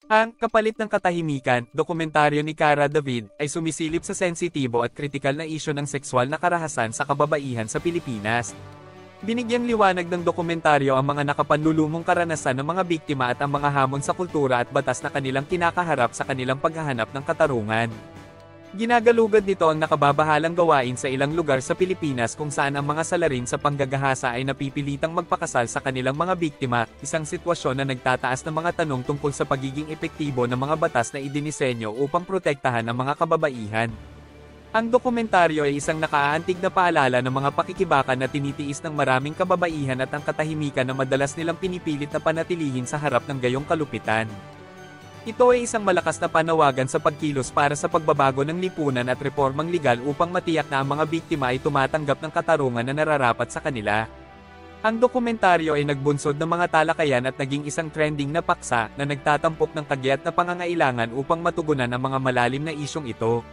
Ang Kapalit ng Katahimikan, dokumentaryo ni Cara David, ay sumisilip sa sensitibo at kritikal na isyu ng sexual na karahasan sa kababaihan sa Pilipinas. Binigyang liwanag ng dokumentaryo ang mga nakapanlulumong karanasan ng mga biktima at ang mga hamon sa kultura at batas na kanilang kinakaharap sa kanilang paghahanap ng katarungan. Ginagalugad nito ang nakababahalang gawain sa ilang lugar sa Pilipinas kung saan ang mga salarin sa panggagahasa ay napipilitang magpakasal sa kanilang mga biktima, isang sitwasyon na nagtataas ng mga tanong tungkol sa pagiging epektibo ng mga batas na idinisenyo upang protektahan ang mga kababaihan. Ang dokumentaryo ay isang nakaaantig na paalala ng mga pakikibakan na tinitiis ng maraming kababaihan at ang katahimikan na madalas nilang pinipilit na panatilihin sa harap ng gayong kalupitan. Ito ay isang malakas na panawagan sa pagkilos para sa pagbabago ng lipunan at reformang legal upang matiyak na ang mga biktima ay tumatanggap ng katarungan na nararapat sa kanila. Ang dokumentaryo ay nagbunsod ng mga talakayan at naging isang trending na paksa na nagtatampok ng kagyat na pangangailangan upang matugunan ang mga malalim na isyong ito.